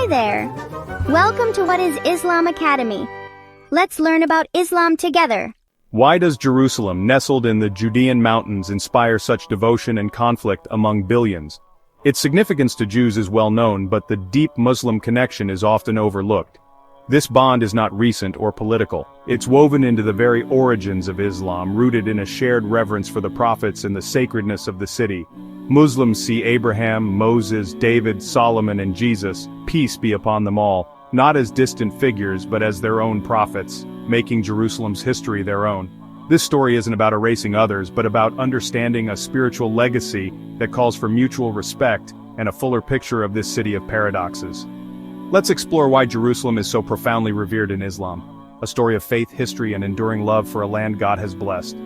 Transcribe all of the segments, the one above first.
Hi there! Welcome to What is Islam Academy. Let's learn about Islam together. Why does Jerusalem, nestled in the Judean mountains, inspire such devotion and conflict among billions? Its significance to Jews is well known, but the deep Muslim connection is often overlooked. This bond is not recent or political. It's woven into the very origins of Islam, rooted in a shared reverence for the prophets and the sacredness of the city. Muslims see Abraham, Moses, David, Solomon, and Jesus, peace be upon them all, not as distant figures but as their own prophets, making Jerusalem's history their own. This story isn't about erasing others, but about understanding a spiritual legacy that calls for mutual respect and a fuller picture of this city of paradoxes. Let's explore why Jerusalem is so profoundly revered in Islam, a story of faith, history, and enduring love for a land God has blessed.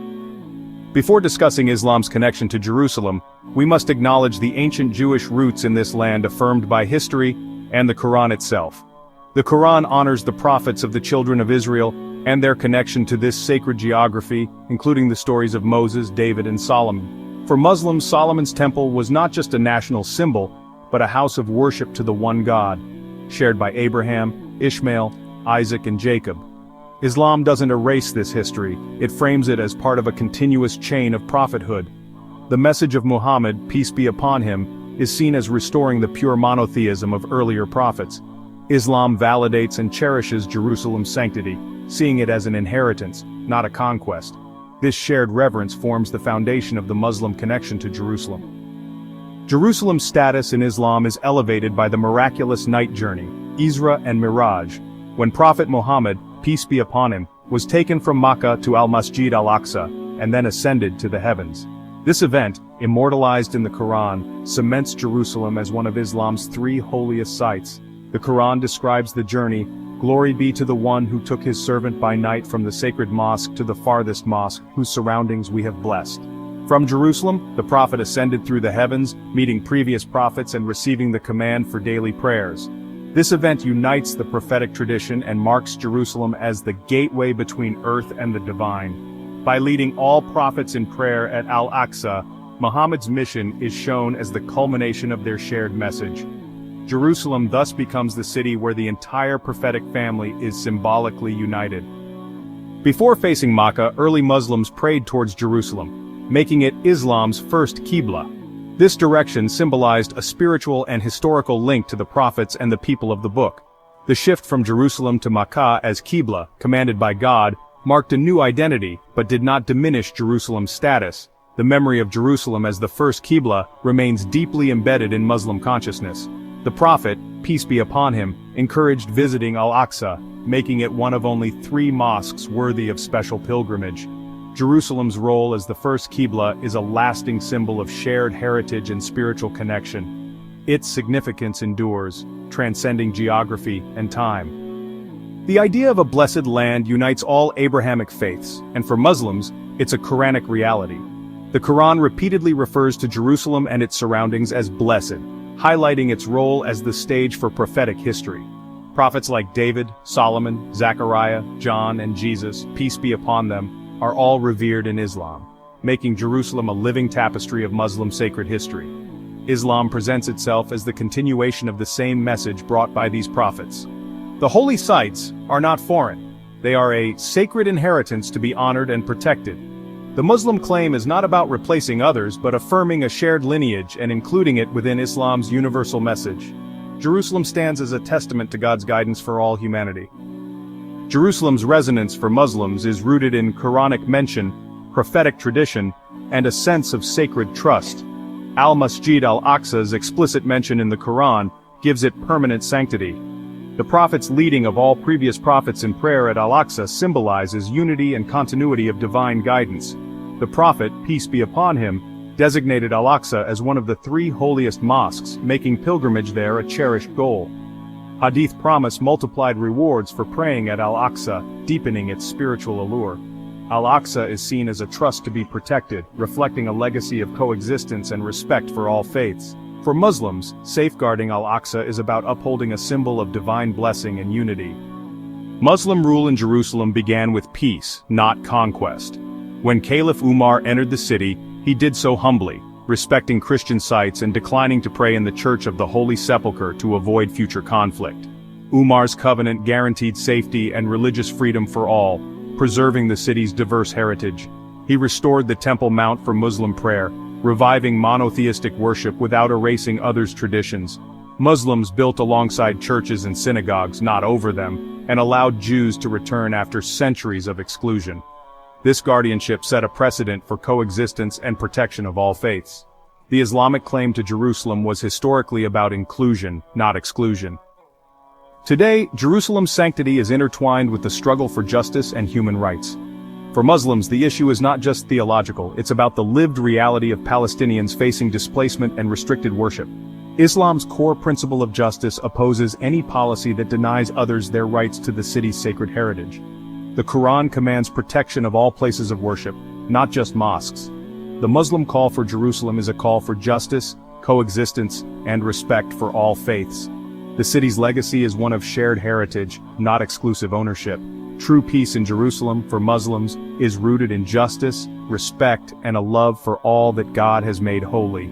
Before discussing Islam's connection to Jerusalem, we must acknowledge the ancient Jewish roots in this land affirmed by history and the Quran itself. The Quran honors the prophets of the children of Israel and their connection to this sacred geography, including the stories of Moses, David, and Solomon. For Muslims, Solomon's temple was not just a national symbol, but a house of worship to the one God, shared by Abraham, Ishmael, Isaac, and Jacob. Islam doesn't erase this history, it frames it as part of a continuous chain of prophethood. The message of Muhammad, peace be upon him, is seen as restoring the pure monotheism of earlier prophets. Islam validates and cherishes Jerusalem's sanctity, seeing it as an inheritance, not a conquest. This shared reverence forms the foundation of the Muslim connection to Jerusalem. Jerusalem's status in Islam is elevated by the miraculous night journey, Isra and Miraj, when Prophet Muhammad, peace be upon him, was taken from Makkah to Al-Masjid Al-Aqsa, and then ascended to the heavens. This event, immortalized in the Quran, cements Jerusalem as one of Islam's three holiest sites. The Quran describes the journey, "Glory be to the one who took his servant by night from the sacred mosque to the farthest mosque, whose surroundings we have blessed." From Jerusalem, the prophet ascended through the heavens, meeting previous prophets and receiving the command for daily prayers. This event unites the prophetic tradition and marks Jerusalem as the gateway between earth and the divine. By leading all prophets in prayer at Al-Aqsa, Muhammad's mission is shown as the culmination of their shared message. Jerusalem thus becomes the city where the entire prophetic family is symbolically united. Before facing Makkah, early Muslims prayed towards Jerusalem, making it Islam's first Qibla. This direction symbolized a spiritual and historical link to the prophets and the people of the book. The shift from Jerusalem to Makkah as Qibla, commanded by God, marked a new identity, but did not diminish Jerusalem's status. The memory of Jerusalem as the first Qibla remains deeply embedded in Muslim consciousness. The prophet, peace be upon him, encouraged visiting Al-Aqsa, making it one of only 3 mosques worthy of special pilgrimage. Jerusalem's role as the first Qibla is a lasting symbol of shared heritage and spiritual connection. Its significance endures, transcending geography and time. The idea of a blessed land unites all Abrahamic faiths, and for Muslims, it's a Quranic reality. The Quran repeatedly refers to Jerusalem and its surroundings as blessed, highlighting its role as the stage for prophetic history. Prophets like David, Solomon, Zechariah, John, and Jesus, peace be upon them, are all revered in Islam, making Jerusalem a living tapestry of Muslim sacred history. Islam presents itself as the continuation of the same message brought by these prophets. The holy sites are not foreign. They are a sacred inheritance to be honored and protected. The Muslim claim is not about replacing others, but affirming a shared lineage and including it within Islam's universal message. Jerusalem stands as a testament to God's guidance for all humanity. Jerusalem's resonance for Muslims is rooted in Quranic mention, prophetic tradition, and a sense of sacred trust. Al-Masjid Al-Aqsa's explicit mention in the Quran gives it permanent sanctity. The prophet's leading of all previous prophets in prayer at Al-Aqsa symbolizes unity and continuity of divine guidance. The prophet, peace be upon him, designated Al-Aqsa as one of the 3 holiest mosques, making pilgrimage there a cherished goal. Hadith promise multiplied rewards for praying at Al-Aqsa, deepening its spiritual allure. Al-Aqsa is seen as a trust to be protected, reflecting a legacy of coexistence and respect for all faiths. For Muslims, safeguarding Al-Aqsa is about upholding a symbol of divine blessing and unity. Muslim rule in Jerusalem began with peace, not conquest. When Caliph Umar entered the city, he did so humbly, respecting Christian sites and declining to pray in the Church of the Holy Sepulchre to avoid future conflict. Umar's covenant guaranteed safety and religious freedom for all, preserving the city's diverse heritage. He restored the Temple Mount for Muslim prayer, reviving monotheistic worship without erasing others' traditions. Muslims built alongside churches and synagogues, not over them, and allowed Jews to return after centuries of exclusion. This guardianship set a precedent for coexistence and protection of all faiths. The Islamic claim to Jerusalem was historically about inclusion, not exclusion. Today, Jerusalem's sanctity is intertwined with the struggle for justice and human rights. For Muslims, the issue is not just theological, it's about the lived reality of Palestinians facing displacement and restricted worship. Islam's core principle of justice opposes any policy that denies others their rights to the city's sacred heritage. The Quran commands protection of all places of worship, not just mosques. The Muslim call for Jerusalem is a call for justice, coexistence, and respect for all faiths. The city's legacy is one of shared heritage, not exclusive ownership. True peace in Jerusalem, for Muslims, is rooted in justice, respect, and a love for all that God has made holy.